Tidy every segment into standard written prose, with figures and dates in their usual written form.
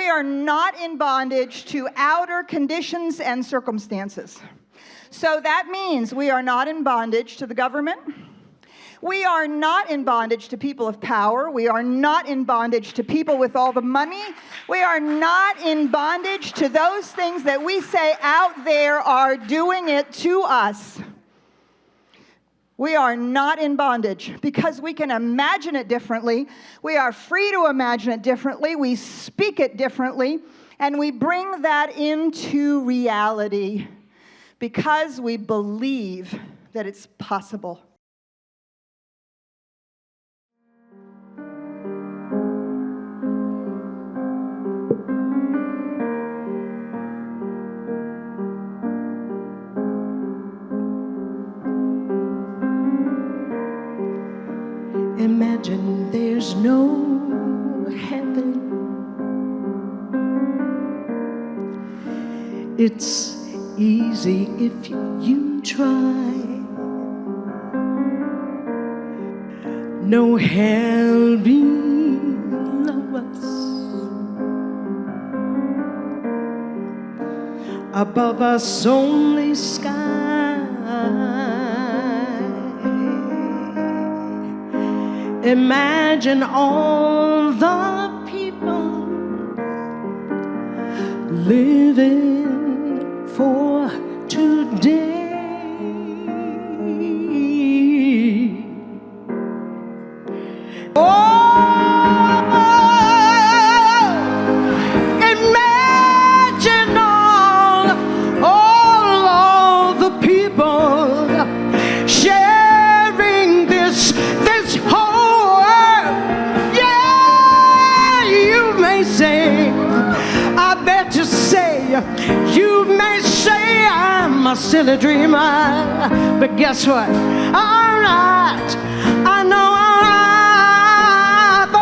we are not in bondage to outer conditions and circumstances. So that means we are not in bondage to the government. We are not in bondage to people of power. We are not in bondage to people with all the money. We are not in bondage to those things that we say out there are doing it to us. We are not in bondage because we can imagine it differently. We are free to imagine it differently. We speak it differently, and we bring that into reality because we believe that it's possible. Imagine there's no heaven. It's easy if you try. No hell below us. Above us only sky. Imagine all the people living for today. Imagine all the people sharing this whole world. Yeah, you may say, I bet you say, you may say I'm a silly dreamer, but guess what? I'm not. I know I'm the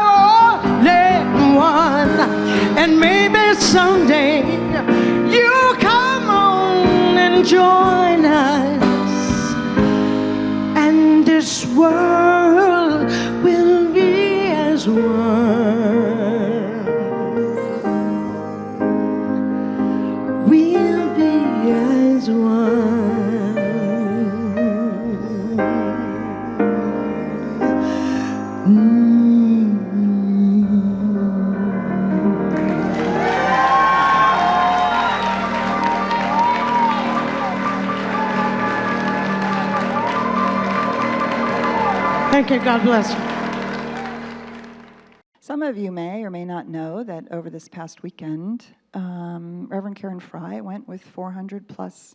only one, and maybe someday you come on and join us, and this world will be as one. We'll be as one. Thank you. God bless you. Some of you may or may not know that over this past weekend, Reverend Karen Fry went with 400 plus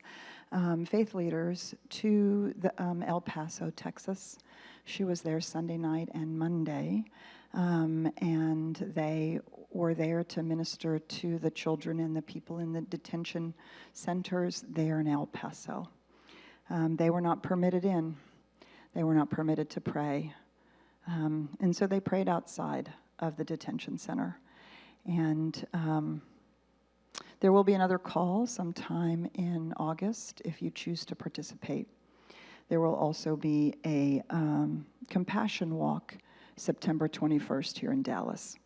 faith leaders to El Paso, Texas. She was there Sunday night and Monday, and they were there to minister to the children and the people in the detention centers there in El Paso. They were not permitted in. They were not permitted to pray. And so they prayed outside of the detention center. And there will be another call sometime in August if you choose to participate. There will also be a compassion walk September 21st here in Dallas.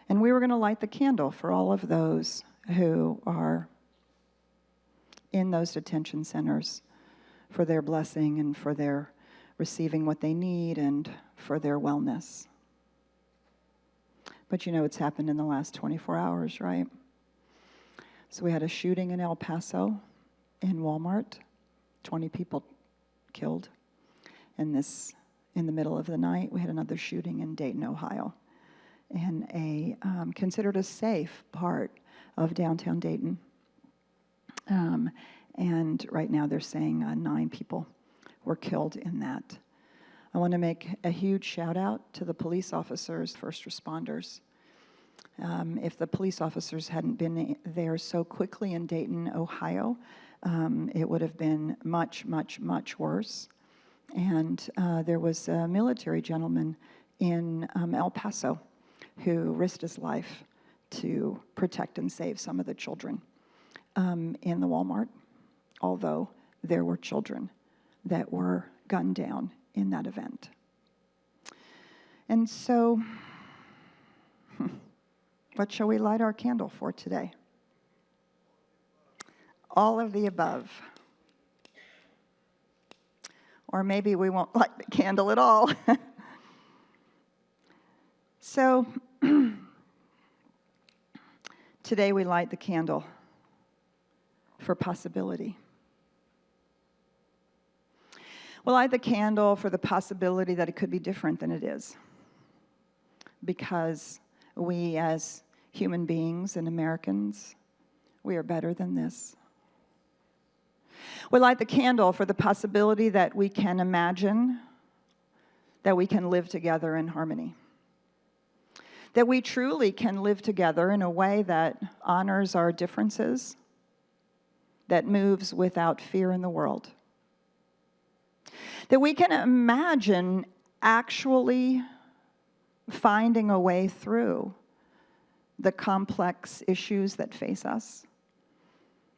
And we were going to light the candle for all of those who are in those detention centers for their blessing and for their receiving what they need and for their wellness. But you know it's happened in the last 24 hours, right? So we had a shooting in El Paso in Walmart, 20 people killed. And in the middle of the night, we had another shooting in Dayton, Ohio, in a considered a safe part of downtown Dayton. And right now they're saying 9 people were killed in that. I want to make a huge shout out to the police officers, first responders. If the police officers hadn't been there so quickly in Dayton, Ohio, it would have been much, much, much worse. And there was a military gentleman in El Paso who risked his life to protect and save some of the children in the Walmart, although there were children that were gunned down in that event. And so What shall we light our candle for today? All of the above. Or maybe we won't light the candle at all. So, today we light the candle for possibility. We'll light the candle for the possibility that it could be different than it is. Because we as human beings and Americans, we are better than this. We light the candle for the possibility that we can imagine that we can live together in harmony. That we truly can live together in a way that honors our differences, that moves without fear in the world. That we can imagine actually finding a way through the complex issues that face us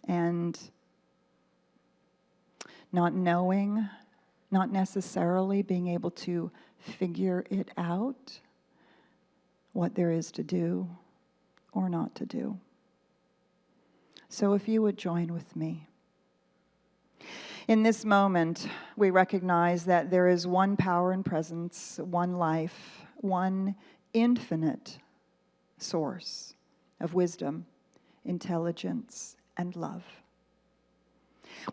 and not knowing, not necessarily being able to figure it out, what there is to do or not to do. So if you would join with me. In this moment, we recognize that there is one power and presence, one life, one infinite source of wisdom, intelligence, and love.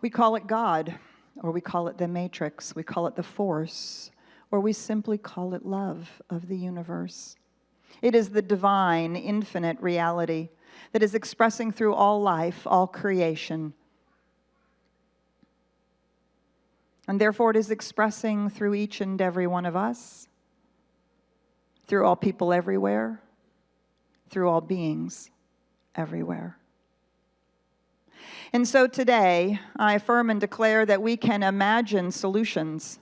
We call it God, or we call it the matrix, we call it the force, or we simply call it love of the universe. It is the divine, infinite reality that is expressing through all life, all creation. And therefore it is expressing through each and every one of us, through all people everywhere, through all beings everywhere. And so today, I affirm and declare that we can imagine solutions,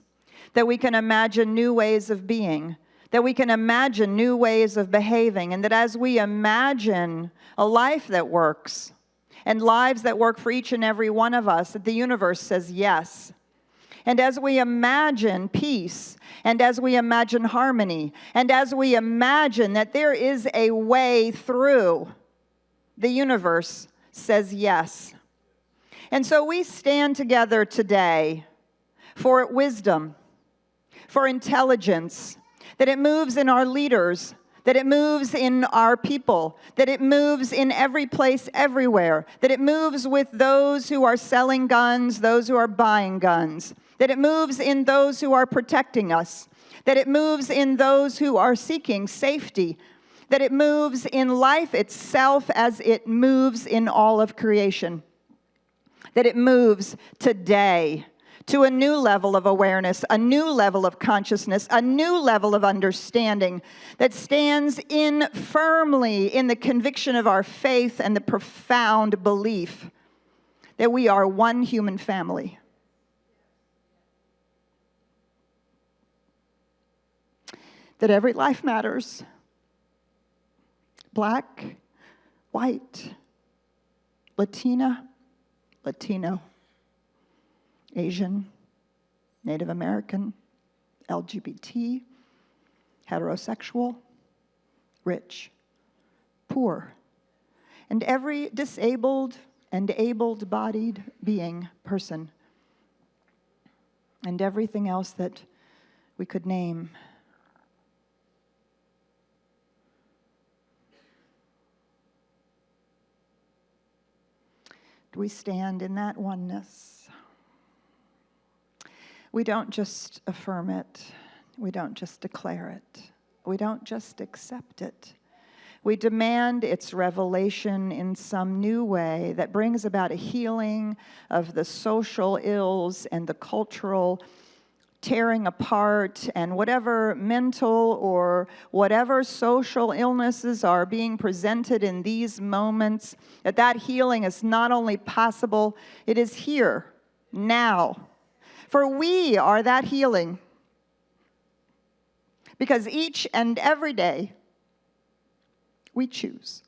that we can imagine new ways of being, that we can imagine new ways of behaving, and that as we imagine a life that works, and lives that work for each and every one of us, that the universe says yes. And as we imagine peace, and as we imagine harmony, and as we imagine that there is a way through, the universe says yes. And so we stand together today for wisdom, for intelligence, that it moves in our leaders, that it moves in our people, that it moves in every place, everywhere, that it moves with those who are selling guns, those who are buying guns, that it moves in those who are protecting us, that it moves in those who are seeking safety, that it moves in life itself as it moves in all of creation, that it moves today to a new level of awareness, a new level of consciousness, a new level of understanding that stands in firmly in the conviction of our faith and the profound belief that we are one human family. That every life matters. Black, white, Latina, Latino, Asian, Native American, LGBT, heterosexual, rich, poor, and every disabled and able-bodied being, person, and everything else that we could name. We stand in that oneness. We don't just affirm it. We don't just declare it. We don't just accept it. We demand its revelation in some new way that brings about a healing of the social ills and the cultural tearing apart and whatever mental or whatever social illnesses are being presented in these moments, that healing is not only possible, it is here, now. For we are that healing. Because each and every day, we choose.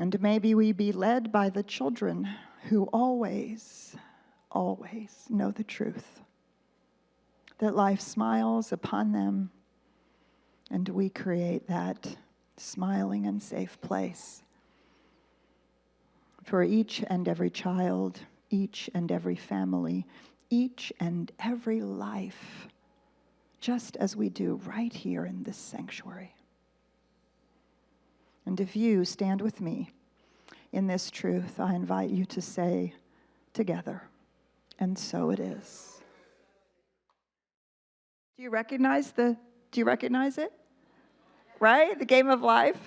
And maybe we be led by the children who always, always know the truth. that life smiles upon them, and we create that smiling and safe place for each and every child, each and every family, each and every life, just as we do right here in this sanctuary. And if you stand with me in this truth, I invite you to say together, and so it is. Do you recognize it? Right? The game of life?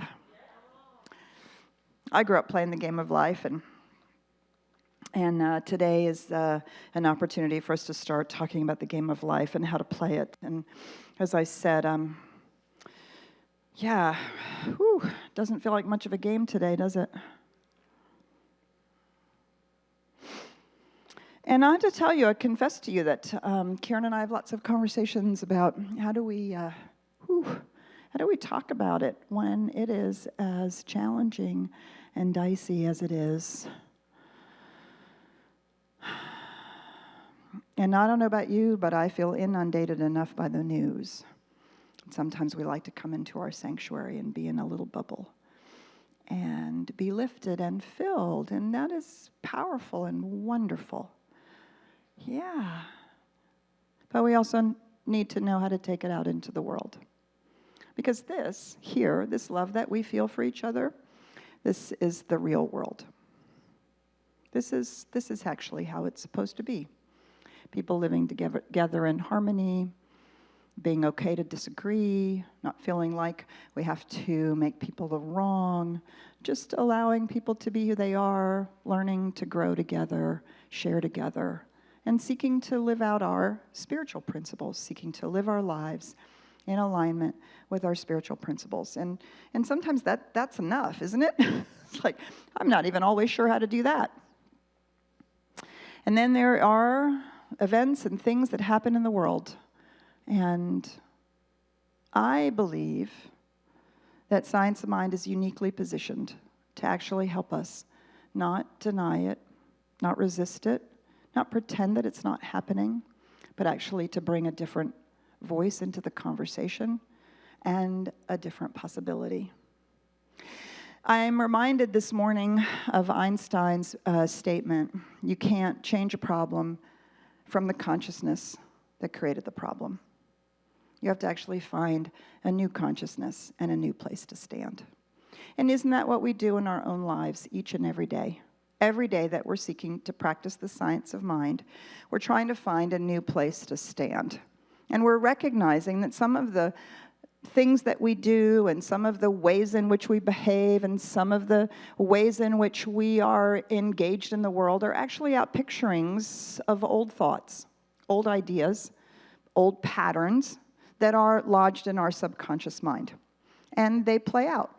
I grew up playing the game of life, and today is an opportunity for us to start talking about the game of life and how to play it. And as I said, doesn't feel like much of a game today, does it? And I have to tell you, I confess to you that Karen and I have lots of conversations about how do we talk about it when it is as challenging and dicey as it is. And I don't know about you, but I feel inundated enough by the news. Sometimes we like to come into our sanctuary and be in a little bubble and be lifted and filled, and that is powerful and wonderful. Yeah. But we also need to know how to take it out into the world. Because this love that we feel for each other, this is the real world. This is actually how it's supposed to be. People living together in harmony, being okay to disagree, not feeling like we have to make people the wrong, just allowing people to be who they are, learning to grow together, share together, and seeking to live out our spiritual principles, seeking to live our lives in alignment with our spiritual principles. And sometimes that's enough, isn't it? It's like, I'm not even always sure how to do that. And then there are events and things that happen in the world. And I believe that Science of Mind is uniquely positioned to actually help us not deny it, not resist it, not pretend that it's not happening, but actually to bring a different voice into the conversation and a different possibility. I'm reminded this morning of Einstein's statement, you can't change a problem from the consciousness that created the problem. You have to actually find a new consciousness and a new place to stand. And isn't that what we do in our own lives each and every day? Every day that we're seeking to practice the science of mind, we're trying to find a new place to stand. And we're recognizing that some of the things that we do and some of the ways in which we behave and some of the ways in which we are engaged in the world are actually outpicturings of old thoughts, old ideas, old patterns that are lodged in our subconscious mind. And they play out.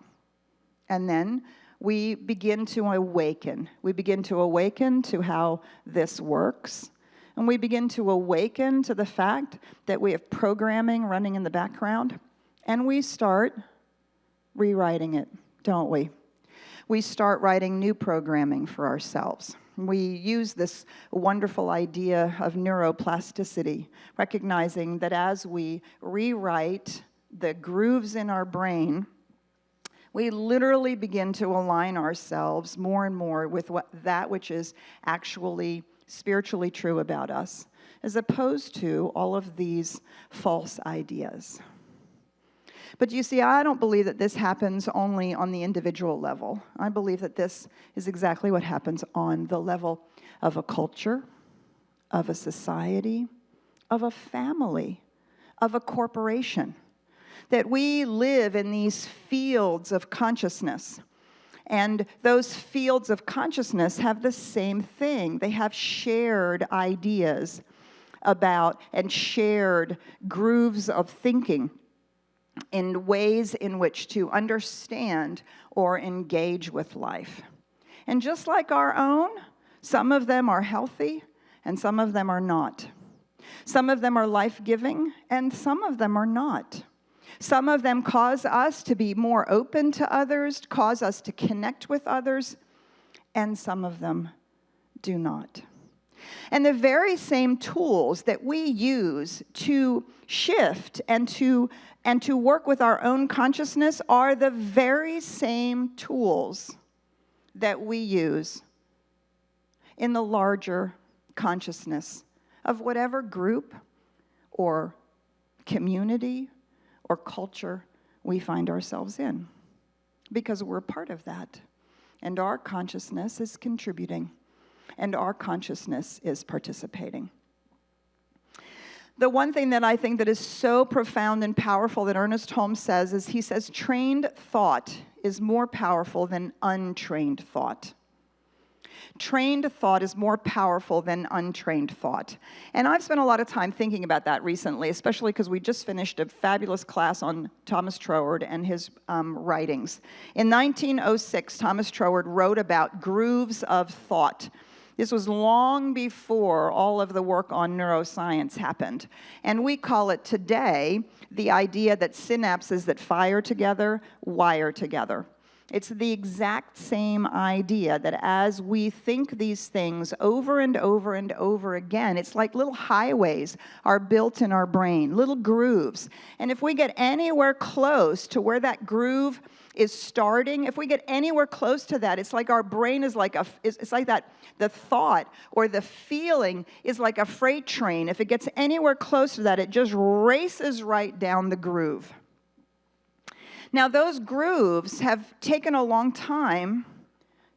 And then we begin to awaken. We begin to awaken to how this works. And we begin to awaken to the fact that we have programming running in the background. And we start rewriting it, don't we? We start writing new programming for ourselves. We use this wonderful idea of neuroplasticity, recognizing that as we rewrite the grooves in our brain, we literally begin to align ourselves more and more with that which is actually spiritually true about us, as opposed to all of these false ideas. But you see, I don't believe that this happens only on the individual level. I believe that this is exactly what happens on the level of a culture, of a society, of a family, of a corporation. That we live in these fields of consciousness. And those fields of consciousness have the same thing. They have shared ideas about and shared grooves of thinking in ways in which to understand or engage with life. And just like our own, some of them are healthy and some of them are not. Some of them are life-giving and some of them are not. Some of them cause us to be more open to others, cause us to connect with others, and some of them do not. And the very same tools that we use to shift and to work with our own consciousness are the very same tools that we use in the larger consciousness of whatever group or community or culture we find ourselves in, because we're part of that. And our consciousness is contributing, and our consciousness is participating. The one thing that I think that is so profound and powerful that Ernest Holmes says is, he says, trained thought is more powerful than untrained thought. Trained thought is more powerful than untrained thought. And I've spent a lot of time thinking about that recently, especially because we just finished a fabulous class on Thomas Troward and his writings. In 1906, Thomas Troward wrote about grooves of thought. This was long before all of the work on neuroscience happened. And we call it today the idea that synapses that fire together wire together. It's the exact same idea that as we think these things over and over and over again, it's like little highways are built in our brain, little grooves. And if we get anywhere close to where that groove is starting, if we get anywhere close to that, it's like our brain is like it's like that, the thought or the feeling is like a freight train. If it gets anywhere close to that, it just races right down the groove. Now, those grooves have taken a long time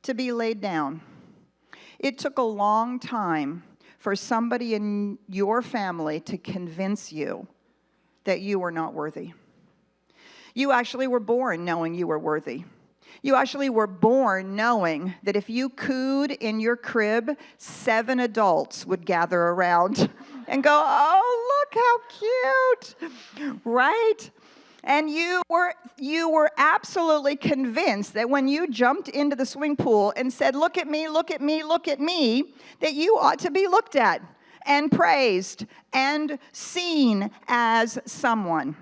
to be laid down. It took a long time for somebody in your family to convince you that you were not worthy. You actually were born knowing you were worthy. You actually were born knowing that if you cooed in your crib, 7 adults would gather around and go, "Oh, look how cute," right? And you were absolutely convinced that when you jumped into the swimming pool and said, "Look at me, look at me, look at me," that you ought to be looked at and praised and seen as someone.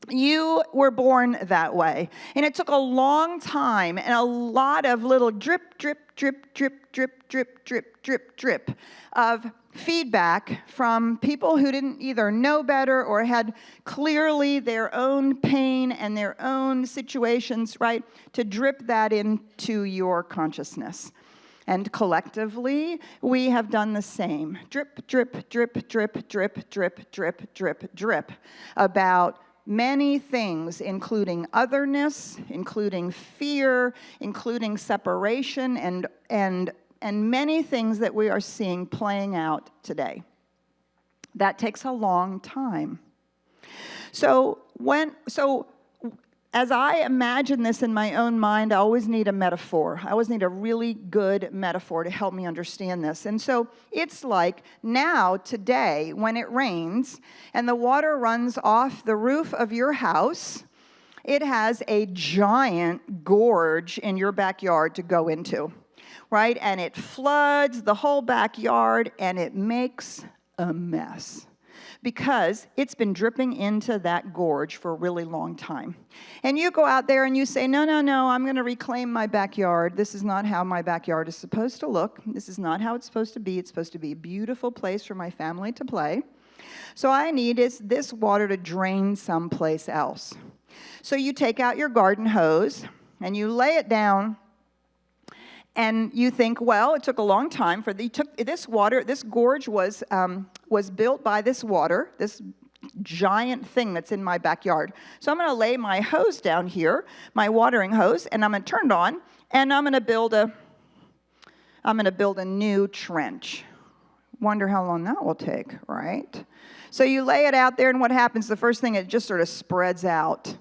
You were born that way. And it took a long time and a lot of little drip, drip, drip, drip, drip, drip, drip, drip, drip of feedback from people who didn't either know better or had clearly their own pain and their own situations, right, to drip that into your consciousness. And collectively, we have done the same. Drip, drip, drip, drip, drip, drip, drip, drip, drip about many things, including otherness, including fear, including separation, and many things that we are seeing playing out today. That takes a long time. So as I imagine this in my own mind, I always need a metaphor. I always need a really good metaphor to help me understand this. And so it's like now, today, when it rains and the water runs off the roof of your house, it has a giant gorge in your backyard to go into, right? And it floods the whole backyard and it makes a mess, because it's been dripping into that gorge for a really long time. And you go out there and you say, no, I'm going to reclaim my backyard. This is not how my backyard is supposed to look. This is not how it's supposed to be. It's supposed to be a beautiful place for my family to play. So I need is this water to drain someplace else. So you take out your garden hose and you lay it down. And you think, well, it took a long time for this water. This gorge was built by this water, this giant thing that's in my backyard. So I'm going to lay my hose down here, my watering hose, and I'm going to turn it on, and I'm going to build a new trench. Wonder how long that will take, right? So you lay it out there, and what happens? The first thing, it just sort of spreads out,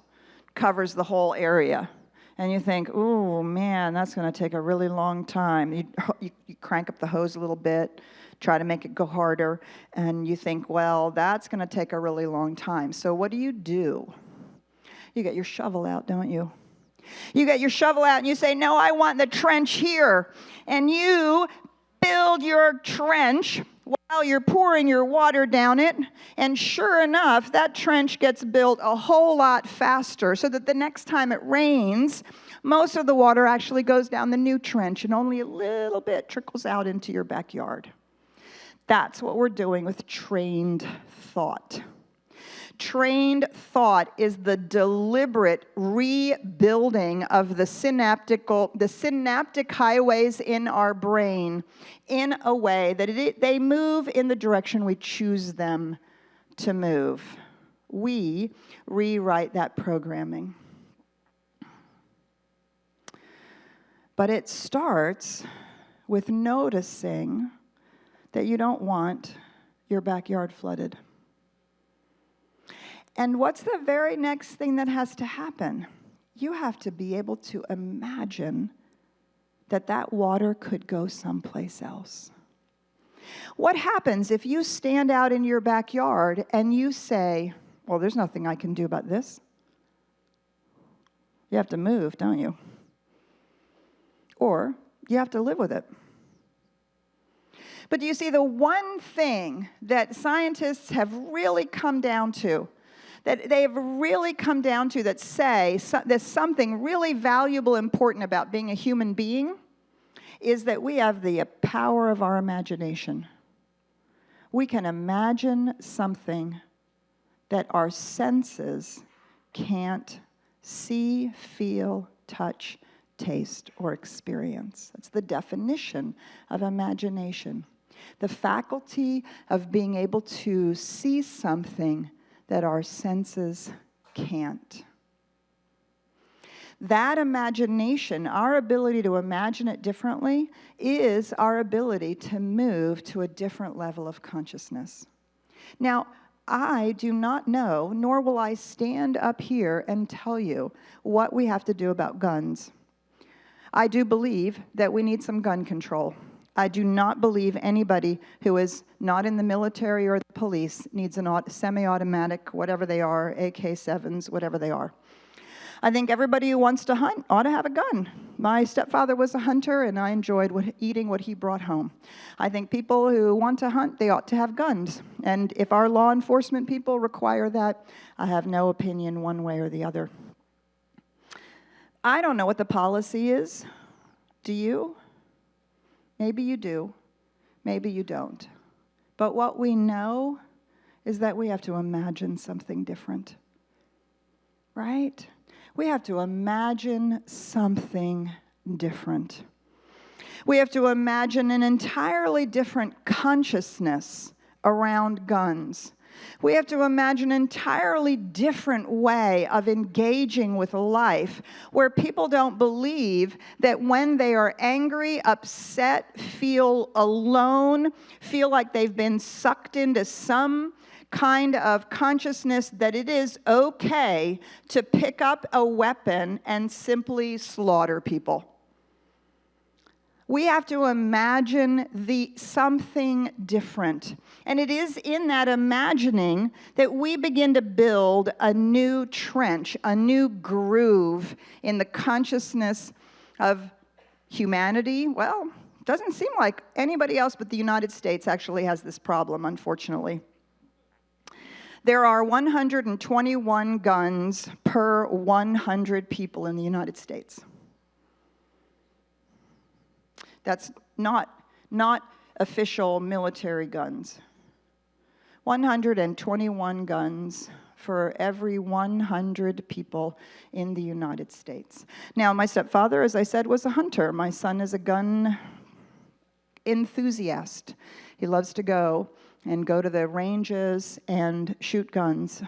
covers the whole area. And you think, oh, man, that's going to take a really long time. You crank up the hose a little bit, try to make it go harder, and you think, well, that's going to take a really long time. So what do? You get your shovel out, don't you? You get your shovel out and you say, no, I want the trench here. And you build your trench while you're pouring your water down it, and sure enough, that trench gets built a whole lot faster, so that the next time it rains, most of the water actually goes down the new trench, and only a little bit trickles out into your backyard. That's what we're doing with trained thought. Trained thought is the deliberate rebuilding of the synaptic highways in our brain in a way that they move in the direction we choose them to move. We rewrite that programming. But it starts with noticing that you don't want your backyard flooded. And what's the very next thing that has to happen? You have to be able to imagine that that water could go someplace else. What happens if you stand out in your backyard and you say, well, there's nothing I can do about this? You have to move, don't you? Or you have to live with it. But do you see, the one thing that scientists have really come down to, that they've really come down to, that say there's something really valuable, important about being a human being, is that we have the power of our imagination. We can imagine something that our senses can't see, feel, touch, taste, or experience. That's the definition of imagination. The faculty of being able to see something that our senses can't. That imagination, our ability to imagine it differently, is our ability to move to a different level of consciousness. Now, I do not know, nor will I stand up here and tell you what we have to do about guns. I do believe that we need some gun control. I do not believe anybody who is not in the military or the police needs a semi-automatic, whatever they are, AK-7s, whatever they are. I think everybody who wants to hunt ought to have a gun. My stepfather was a hunter, and I enjoyed eating what he brought home. I think people who want to hunt, they ought to have guns. And if our law enforcement people require that, I have no opinion one way or the other. I don't know what the policy is. Do you? Maybe you do. Maybe you don't. But what we know is that we have to imagine something different. Right? We have to imagine something different. We have to imagine an entirely different consciousness around guns. We have to imagine an entirely different way of engaging with life, where people don't believe that when they are angry, upset, feel alone, feel like they've been sucked into some kind of consciousness, that it is okay to pick up a weapon and simply slaughter people. We have to imagine something different. And it is in that imagining that we begin to build a new trench, a new groove in the consciousness of humanity. Well, it doesn't seem like anybody else but the United States actually has this problem, unfortunately. There are 121 guns per 100 people in the United States. That's not official military guns. 121 guns for every 100 people in the United States. Now, my stepfather, as I said, was a hunter. My son is a gun enthusiast. He loves to go to the ranges and shoot guns.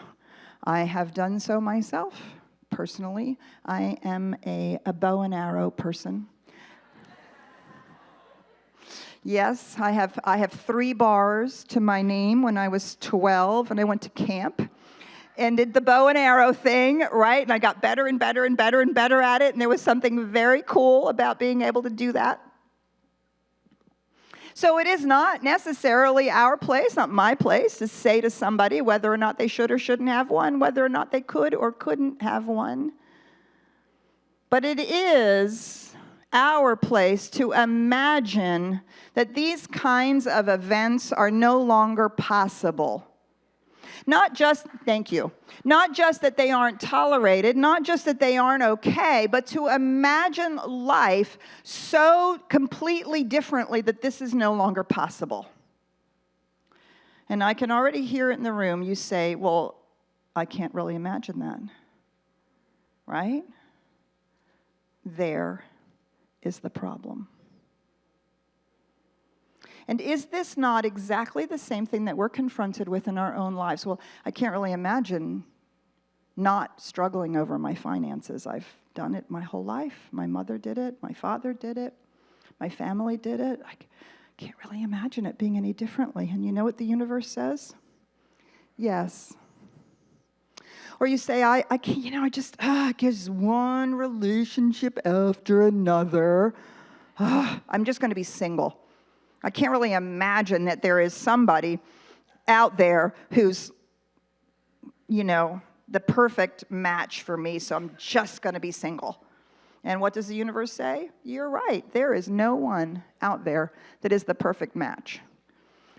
I have done so myself, personally. I am a bow and arrow person. Yes, I have 3 bars to my name when I was 12, and I went to camp and did the bow and arrow thing, right? And I got better and better and better and better at it, and there was something very cool about being able to do that. So it is not necessarily our place, not my place, to say to somebody whether or not they should or shouldn't have one, whether or not they could or couldn't have one. But it is our place to imagine that these kinds of events are no longer possible. Not just, thank you, not just that they aren't tolerated, not just that they aren't okay, but to imagine life so completely differently that this is no longer possible. And I can already hear it in the room. You say, well, I can't really imagine that. Right? There is the problem. And is this not exactly the same thing that we're confronted with in our own lives? Well, I can't really imagine not struggling over my finances. I've done it my whole life. My mother did it. My father did it. My family did it. I can't really imagine it being any differently. And you know what the universe says? Yes. Or you say, I can't, I just one relationship after another. I'm just going to be single. I can't really imagine that there is somebody out there who's, the perfect match for me, so I'm just going to be single. And what does the universe say? You're right. There is no one out there that is the perfect match.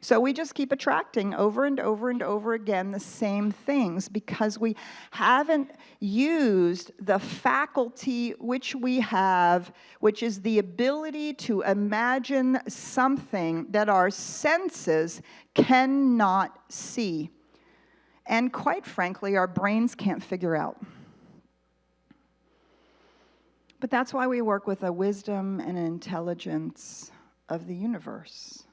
So we just keep attracting over and over and over again the same things because we haven't used the faculty which we have, which is the ability to imagine something that our senses cannot see. And quite frankly, our brains can't figure out. But that's why we work with a wisdom and an intelligence of the universe.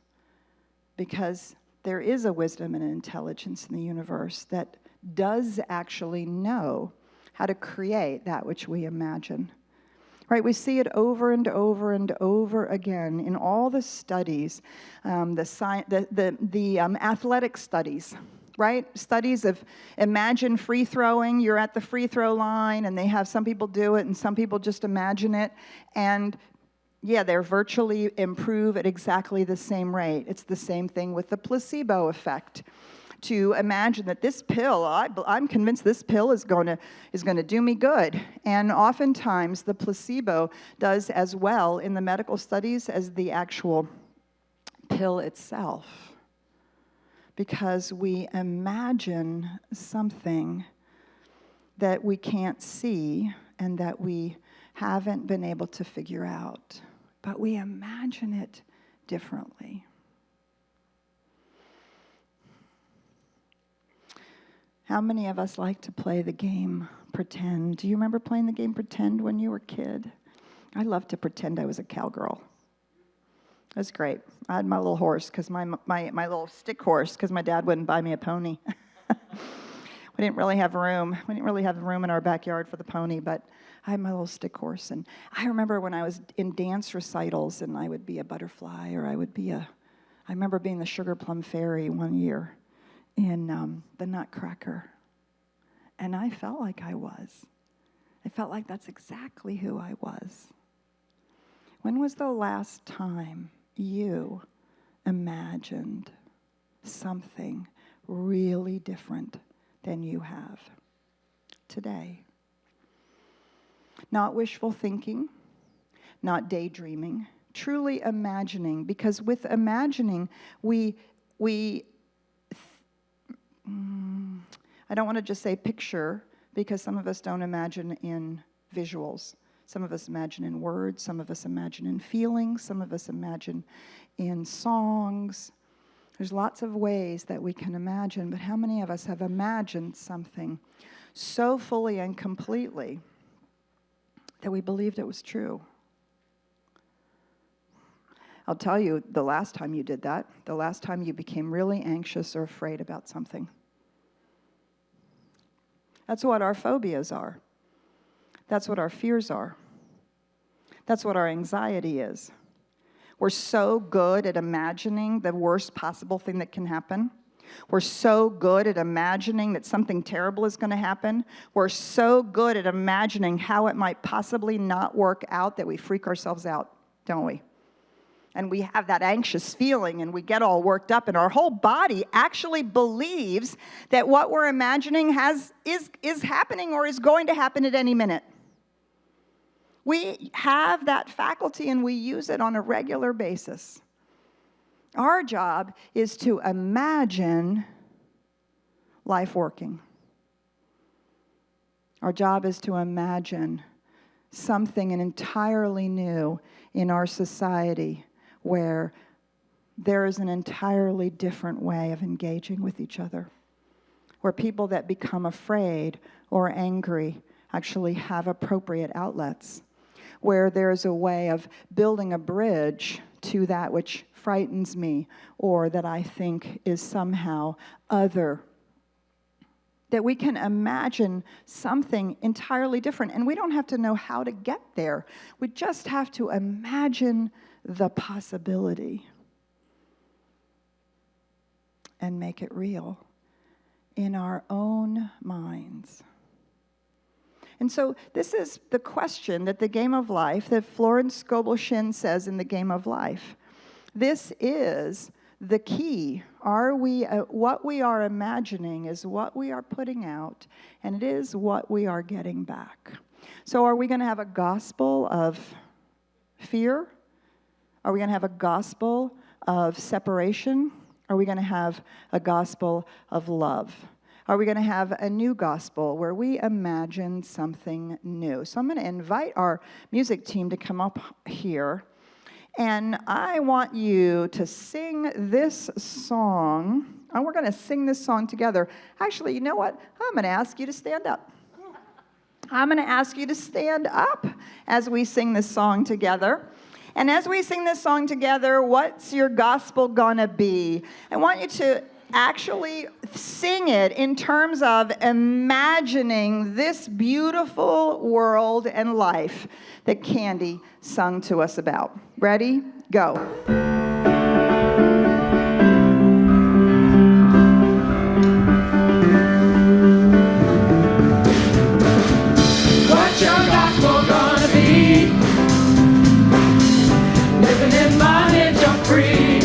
Because there is a wisdom and an intelligence in the universe that does actually know how to create that which we imagine. Right? We see it over and over and over again in all the studies, the athletic studies. Right? Studies of imagine free throwing. You're at the free throw line, and they have some people do it, and some people just imagine it. And yeah, they're virtually improve at exactly the same rate. It's the same thing with the placebo effect. To imagine that this pill, I'm convinced this pill is going to do me good. And oftentimes the placebo does as well in the medical studies as the actual pill itself. Because we imagine something that we can't see and that we haven't been able to figure out. But we imagine it differently. How many of us like to play the game pretend? Do you remember playing the game pretend when you were a kid? I loved to pretend I was a cowgirl. It was great. I had my little horse, because my little stick horse, because my dad wouldn't buy me a pony. We didn't really have room. We didn't really have room in our backyard for the pony, but I had my little stick horse. And I remember when I was in dance recitals, and I would be a butterfly, or I remember being the Sugar Plum Fairy one year in the Nutcracker. And I felt like I was. I felt like that's exactly who I was. When was the last time you imagined something really different than you have today? Not wishful thinking, not daydreaming, truly imagining, because with imagining, I don't want to just say picture, because some of us don't imagine in visuals. Some of us imagine in words, some of us imagine in feelings, some of us imagine in songs. There's lots of ways that we can imagine, but how many of us have imagined something so fully and completely that we believed it was true? I'll tell you, the last time you did that, the last time you became really anxious or afraid about something. That's what our phobias are. That's what our fears are. That's what our anxiety is. We're so good at imagining the worst possible thing that can happen. We're so good at imagining that something terrible is going to happen. We're so good at imagining how it might possibly not work out that we freak ourselves out, don't we? And we have that anxious feeling, and we get all worked up, and our whole body actually believes that what we're imagining is happening or is going to happen at any minute. We have that faculty, and we use it on a regular basis. Our job is to imagine life working. Our job is to imagine something entirely new in our society where there is an entirely different way of engaging with each other, where people that become afraid or angry actually have appropriate outlets, where there's a way of building a bridge to that which frightens me or that I think is somehow other. That we can imagine something entirely different, and we don't have to know how to get there. We just have to imagine the possibility and make it real in our own minds. And so this is the question that the game of life, that Florence Scoble-Shinn says in The Game of Life. This is the key. Are we, what we are imagining is what we are putting out, and it is what we are getting back. So are we going to have a gospel of fear? Are we going to have a gospel of separation? Are we going to have a gospel of love? Are we going to have a new gospel where we imagine something new? So I'm going to invite our music team to come up here. And I want you to sing this song. And we're going to sing this song together. Actually, you know what? I'm going to ask you to stand up. I'm going to ask you to stand up as we sing this song together. And as we sing this song together, what's your gospel going to be? I want you to actually sing it in terms of imagining this beautiful world and life that Candy sung to us about. Ready? Go. What's your gospel gonna be? Living in bondage or free?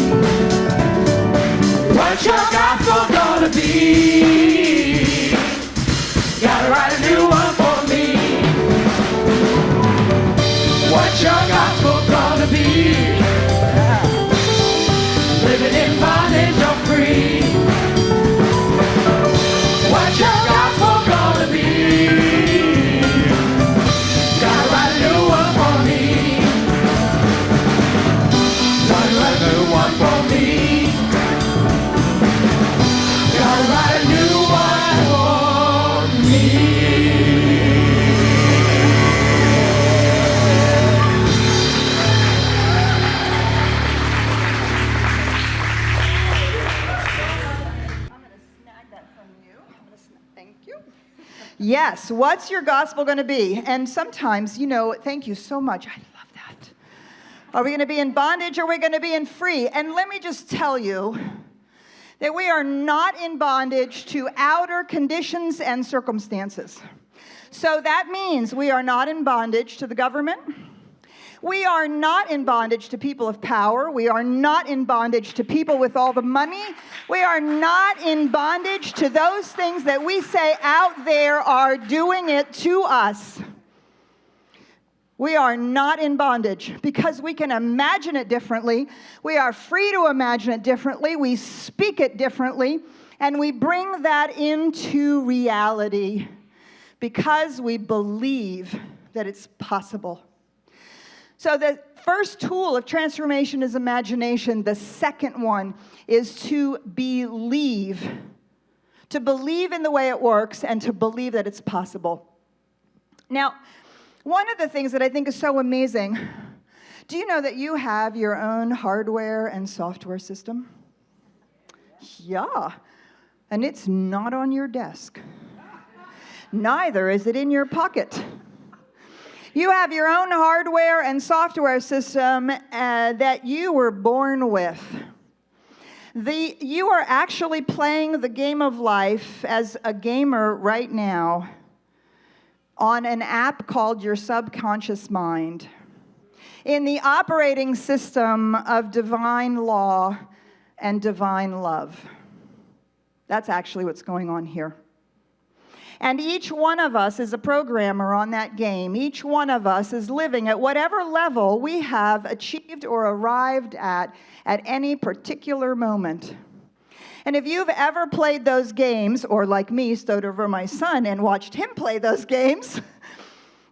What's your gospel gonna be? Gotta write a new one for me. What's your gospel gonna be? Living in bondage or free? What's your gospel gonna be? Gotta write a new one for me. Gotta write a new one for me. Gotta write a new one for me. Thank you. Yes, what's your gospel going to be? And sometimes, thank you so much. I love that. Are we going to be in bondage or are we going to be in free? And let me just tell you that we are not in bondage to outer conditions and circumstances. So that means we are not in bondage to the government. We are not in bondage to people of power. We are not in bondage to people with all the money. We are not in bondage to those things that we say out there are doing it to us. We are not in bondage because we can imagine it differently. We are free to imagine it differently. We speak it differently, and we bring that into reality because we believe that it's possible. So the first tool of transformation is imagination. The second one is to believe in the way it works and to believe that it's possible. Now, one of the things that I think is so amazing, do you know that you have your own hardware and software system? Yeah, and it's not on your desk. Neither is it in your pocket. You have your own hardware and software system that you were born with. You are actually playing the game of life as a gamer right now on an app called your subconscious mind, in the operating system of divine law and divine love. That's actually what's going on here. And each one of us is a programmer on that game. Each one of us is living at whatever level we have achieved or arrived at any particular moment. And if you've ever played those games, or like me, stood over my son and watched him play those games,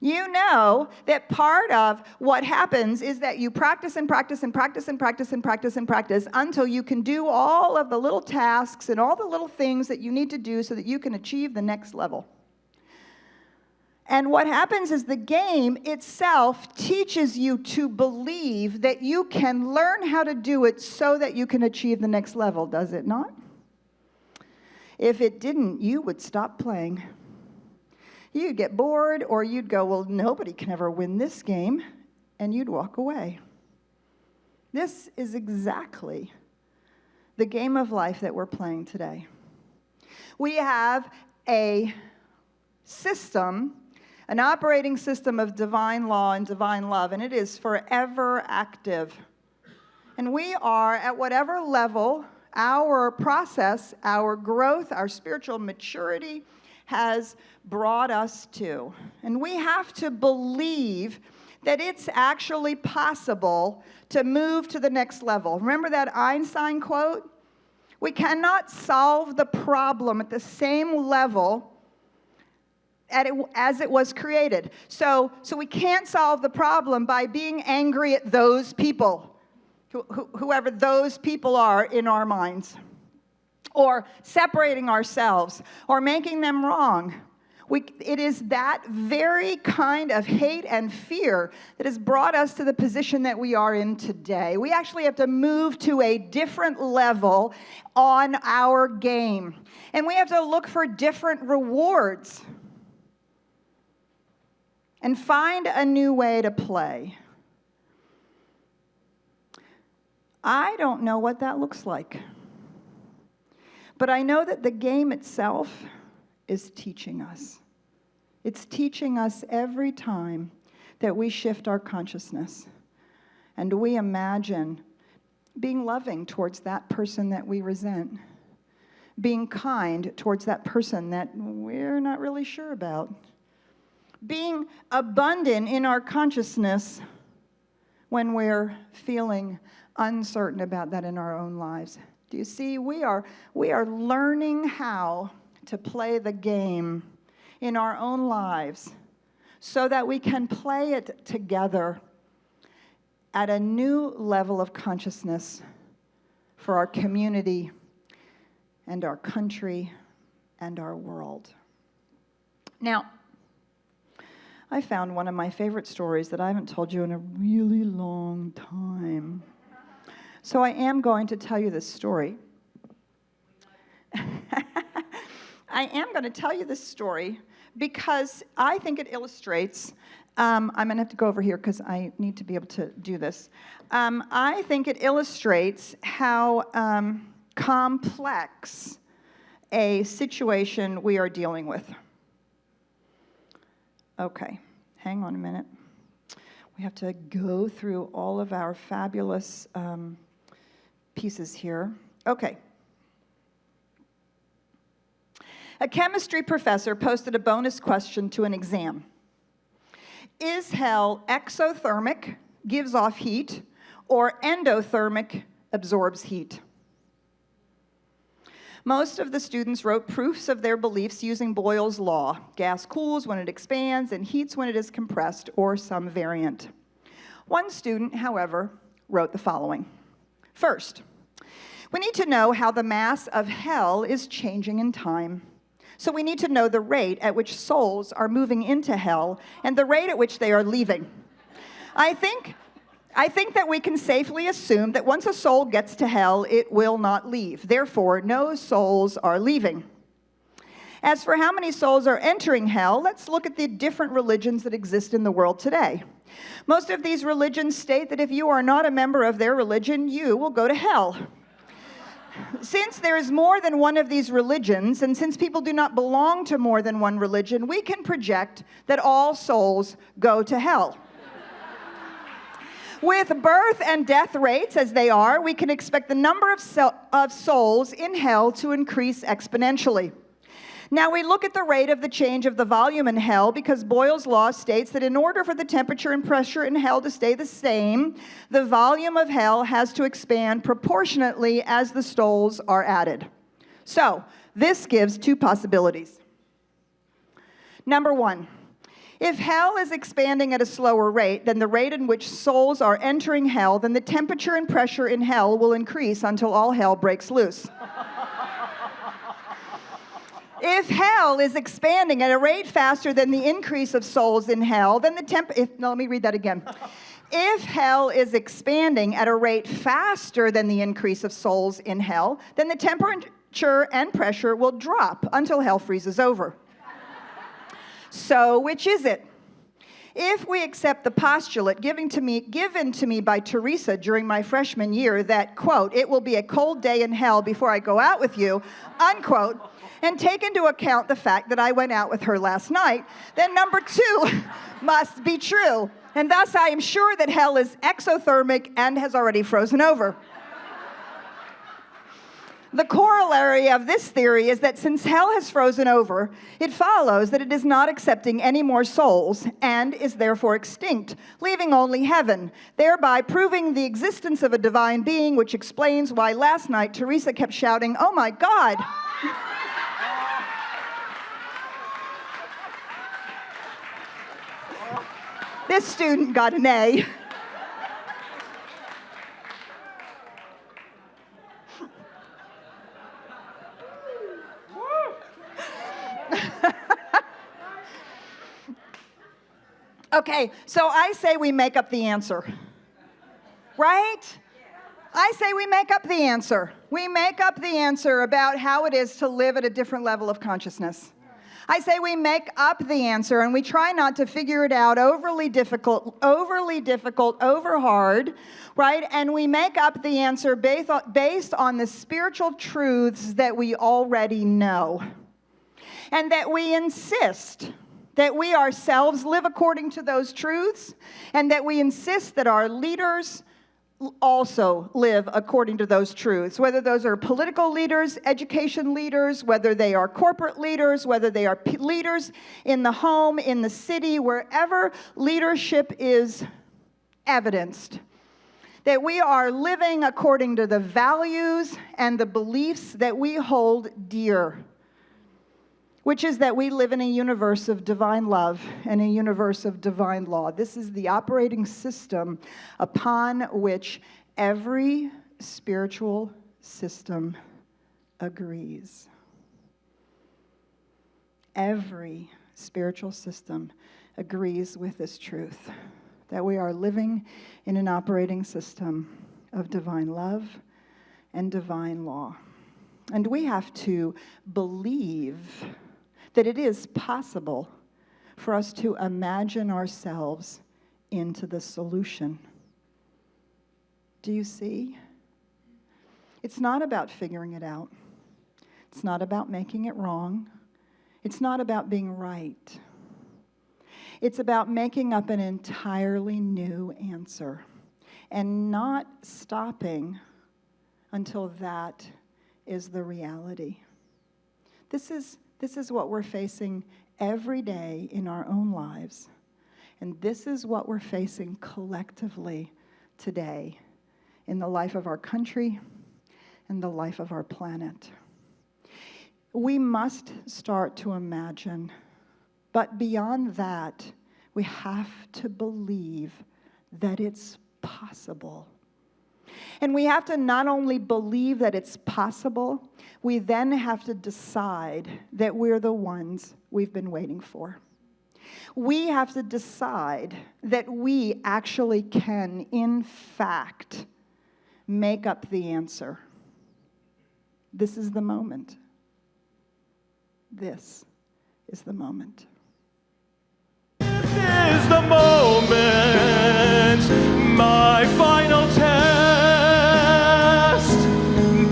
You know that part of what happens is that you practice and practice and practice and practice and practice and practice until you can do all of the little tasks and all the little things that you need to do so that you can achieve the next level. And what happens is the game itself teaches you to believe that you can learn how to do it so that you can achieve the next level, does it not? If it didn't, you would stop playing. You'd get bored, or you'd go, well, nobody can ever win this game, and you'd walk away. This is exactly the game of life that we're playing today. We have a system, an operating system of divine law and divine love, and it is forever active. And we are, at whatever level our process, our growth, our spiritual maturity has brought us to. And we have to believe that it's actually possible to move to the next level. Remember that Einstein quote? We cannot solve the problem at the same level as it was created. So we can't solve the problem by being angry at those people, whoever those people are in our minds, or separating ourselves, or making them wrong. It is that very kind of hate and fear that has brought us to the position that we are in today. We actually have to move to a different level on our game. And we have to look for different rewards and find a new way to play. I don't know what that looks like. But I know that the game itself is teaching us. It's teaching us every time that we shift our consciousness and we imagine being loving towards that person that we resent, being kind towards that person that we're not really sure about, being abundant in our consciousness when we're feeling uncertain about that in our own lives. Do you see? We are learning how to play the game in our own lives so that we can play it together at a new level of consciousness for our community and our country and our world. Now, I found one of my favorite stories that I haven't told you in a really long time. So I am going to tell you this story. I am going to tell you this story because I think it illustrates, I'm going to have to go over here because I need to be able to do this. I think it illustrates how complex a situation we are dealing with. Okay, hang on a minute. We have to go through all of our fabulous pieces here. Okay. A chemistry professor posted a bonus question to an exam. Is hell exothermic, gives off heat, or endothermic, absorbs heat? Most of the students wrote proofs of their beliefs using Boyle's law. Gas cools when it expands and heats when it is compressed, or some variant. One student, however, wrote the following. First, we need to know how the mass of hell is changing in time. So we need to know the rate at which souls are moving into hell and the rate at which they are leaving. I think that we can safely assume that once a soul gets to hell, it will not leave. Therefore, no souls are leaving. As for how many souls are entering hell, let's look at the different religions that exist in the world today. Most of these religions state that if you are not a member of their religion, you will go to hell. Since there is more than one of these religions, and since people do not belong to more than one religion, we can project that all souls go to hell. With birth and death rates as they are, we can expect the number of souls in hell to increase exponentially. Now we look at the rate of the change of the volume in hell because Boyle's law states that in order for the temperature and pressure in hell to stay the same, the volume of hell has to expand proportionately as the souls are added. So this gives two possibilities. Number one, If hell is expanding at a slower rate than the rate in which souls are entering hell, then the temperature and pressure in hell will increase until all hell breaks loose. If hell is expanding at a rate faster than the increase of souls in hell, then let me read that again. If hell is expanding at a rate faster than the increase of souls in hell, then the temperature and pressure will drop until hell freezes over. So, which is it? If we accept the postulate given to me by Teresa during my freshman year that, quote, it will be a cold day in hell before I go out with you, unquote, and take into account the fact that I went out with her last night, then number 2 must be true. And thus I am sure that hell is exothermic and has already frozen over. The corollary of this theory is that since hell has frozen over, it follows that it is not accepting any more souls and is therefore extinct, leaving only heaven, thereby proving the existence of a divine being, which explains why last night Teresa kept shouting, "Oh my God!" This student got an A. Okay, so I say we make up the answer, right? I say we make up the answer. We make up the answer about how it is to live at a different level of consciousness. I say we make up the answer and we try not to figure it out overly difficult, over hard, right? And we make up the answer based on the spiritual truths that we already know. And that we insist that we ourselves live according to those truths, and that we insist that our leaders also live according to those truths, whether those are political leaders, education leaders, whether they are corporate leaders, whether they are leaders in the home, in the city, wherever leadership is evidenced. That we are living according to the values and the beliefs that we hold dear, which is that we live in a universe of divine love and a universe of divine law. This is the operating system upon which every spiritual system agrees. Every spiritual system agrees with this truth, that we are living in an operating system of divine love and divine law. And we have to believe that it is possible for us to imagine ourselves into the solution. Do you see? It's not about figuring it out. It's not about making it wrong. It's not about being right. It's about making up an entirely new answer and not stopping until that is the reality. This is what we're facing every day in our own lives. And this is what we're facing collectively today in the life of our country and the life of our planet. We must start to imagine, but beyond that, we have to believe that it's possible. And we have to not only believe that it's possible, we then have to decide that we're the ones we've been waiting for. We have to decide that we actually can, in fact, make up the answer. This is the moment. This is the moment. This is the moment, my final test.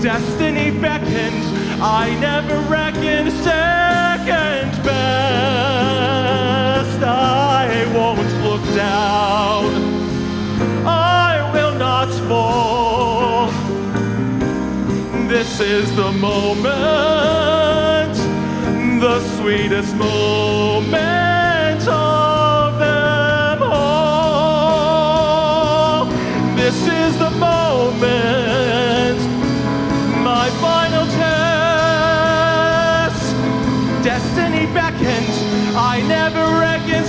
Destiny beckons, I never reckoned second best. I won't look down, I will not fall. This is the moment, the sweetest moment of them all. This is the moment, my final test. Destiny beckons, I never reckoned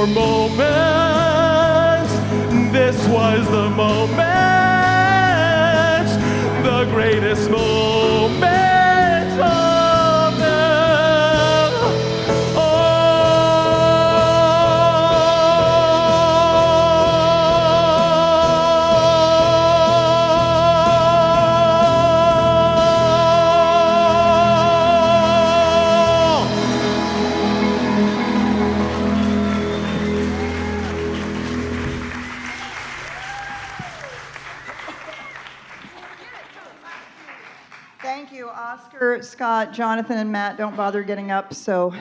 more moments. This was the moment, the greatest moment of them all. Thank you, Oscar, Scott, Jonathan, and Matt. Don't bother getting up. So,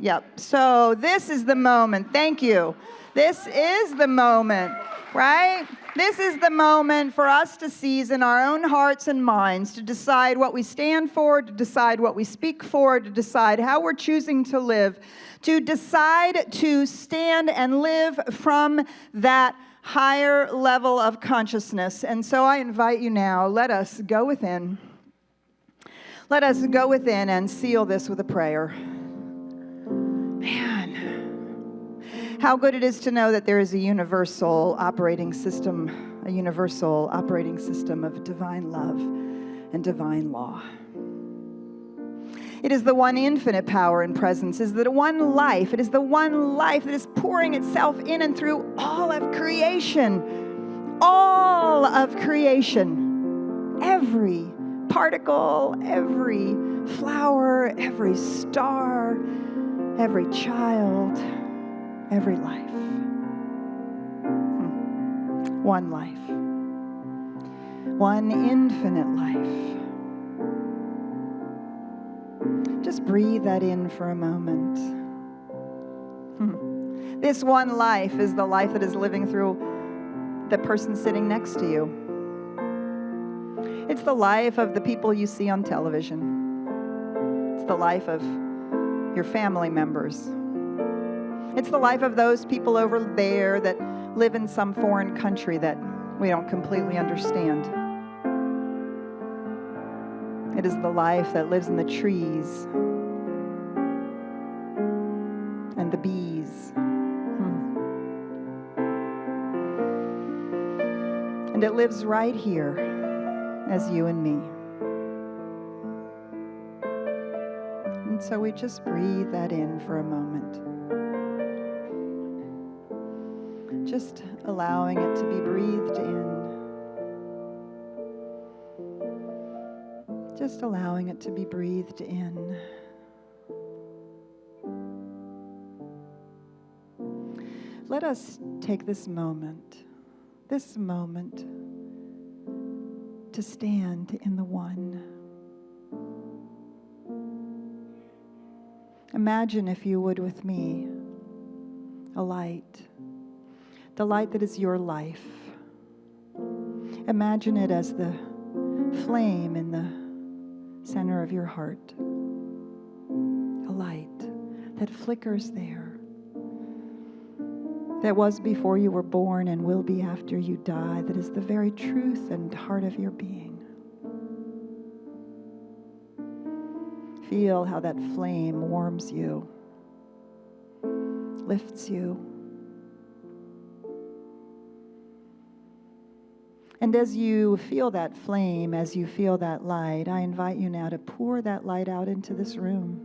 yep. So this is the moment. Thank you. This is the moment, right? This is the moment for us to seize in our own hearts and minds, to decide what we stand for, to decide what we speak for, to decide how we're choosing to live, to decide to stand and live from that higher level of consciousness. And so I invite you now, let us go within. Let us go within and seal this with a prayer. Man, how good it is to know that there is a universal operating system of divine love and divine law. It is the one infinite power and presence. It is the one life. It is the one life that is pouring itself in and through all of creation. All of creation. Every particle, every flower, every star, every child, every life. One life. One infinite life. Just breathe that in for a moment. This one life is the life that is living through the person sitting next to you. It's the life of the people you see on television. It's the life of your family members. It's the life of those people over there that live in some foreign country that we don't completely understand. It is the life that lives in the trees and the bees. And it lives right here as you and me. And so we just breathe that in for a moment. Just allowing it to be breathed in. Just allowing it to be breathed in. Let us take this moment to stand in the one. Imagine, if you would, with me, a light. The light that is your life. Imagine it as the flame in the center of your heart. A light that flickers there. That was before you were born and will be after you die. That is the very truth and heart of your being. Feel how that flame warms you, lifts you. And as you feel that flame, as you feel that light, I invite you now to pour that light out into this room.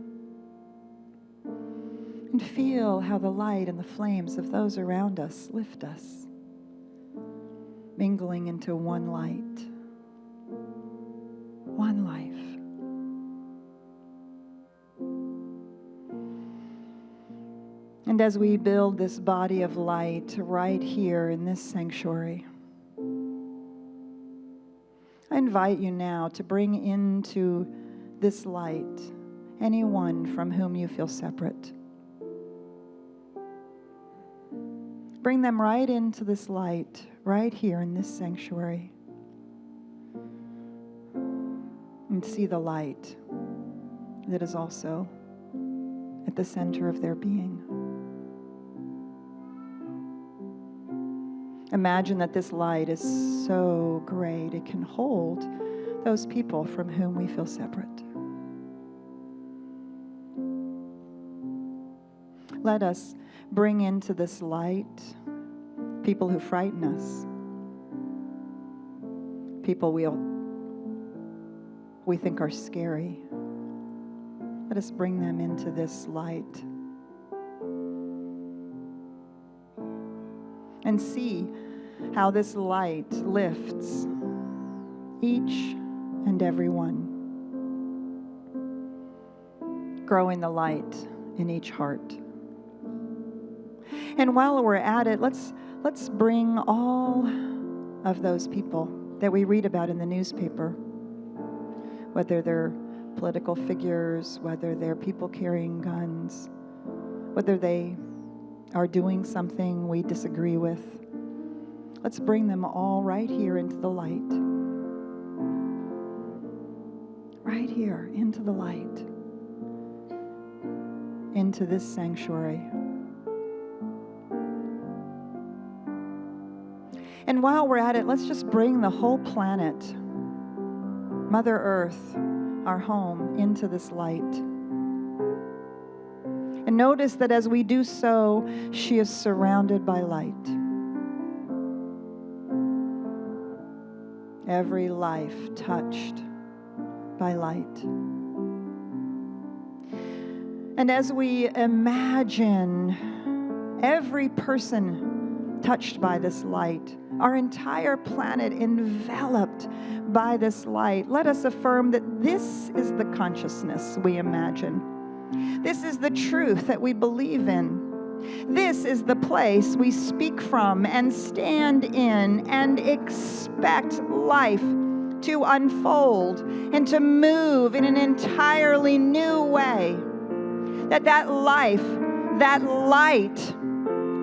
And feel how the light and the flames of those around us lift us, mingling into one light, one life. And as we build this body of light right here in this sanctuary, I invite you now to bring into this light anyone from whom you feel separate. Bring them right into this light, right here in this sanctuary. And see the light that is also at the center of their being. Imagine that this light is so great it can hold those people from whom we feel separate. Let us bring into this light people who frighten us, people we think are scary. Let us bring them into this light and see how this light lifts each and every one, growing the light in each heart. And while we're at it, let's bring all of those people that we read about in the newspaper, whether they're political figures, whether they're people carrying guns, whether they are doing something we disagree with. Let's bring them all right here into the light. Right here into the light. Into this sanctuary. And while we're at it, let's just bring the whole planet, Mother Earth, our home, into this light. And notice that as we do so, she is surrounded by light. Every life touched by light. And as we imagine every person touched by this light, our entire planet enveloped by this light, let us affirm that this is the consciousness we imagine. This is the truth that we believe in. This is the place we speak from and stand in and expect life to unfold and to move in an entirely new way. That life, that light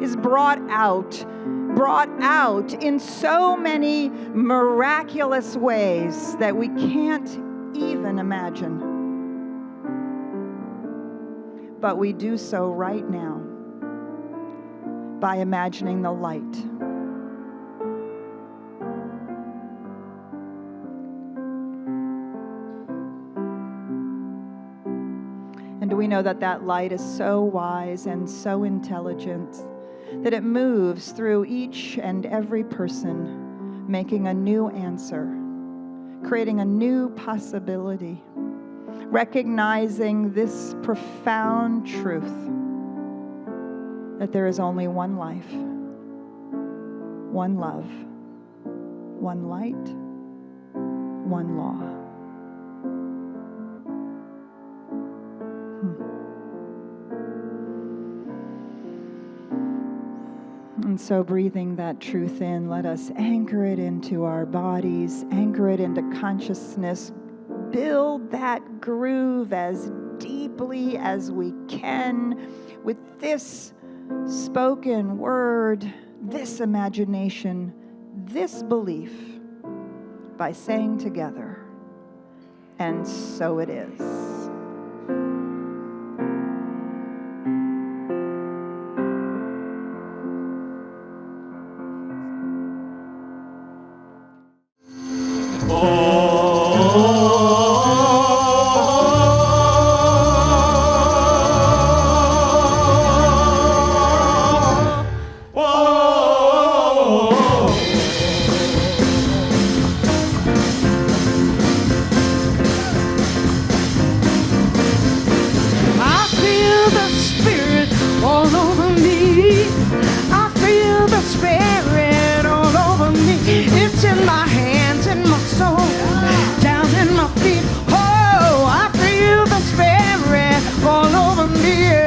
is brought out in so many miraculous ways that we can't even imagine. But we do so right now by imagining the light. And we know that that light is so wise and so intelligent that it moves through each and every person, making a new answer, creating a new possibility, recognizing this profound truth that there is only one life, one love, one light, one law. And so breathing that truth in, let us anchor it into our bodies, anchor it into consciousness, build that groove as deeply as we can with this spoken word, this imagination, this belief, by saying together, and so it is. All over me.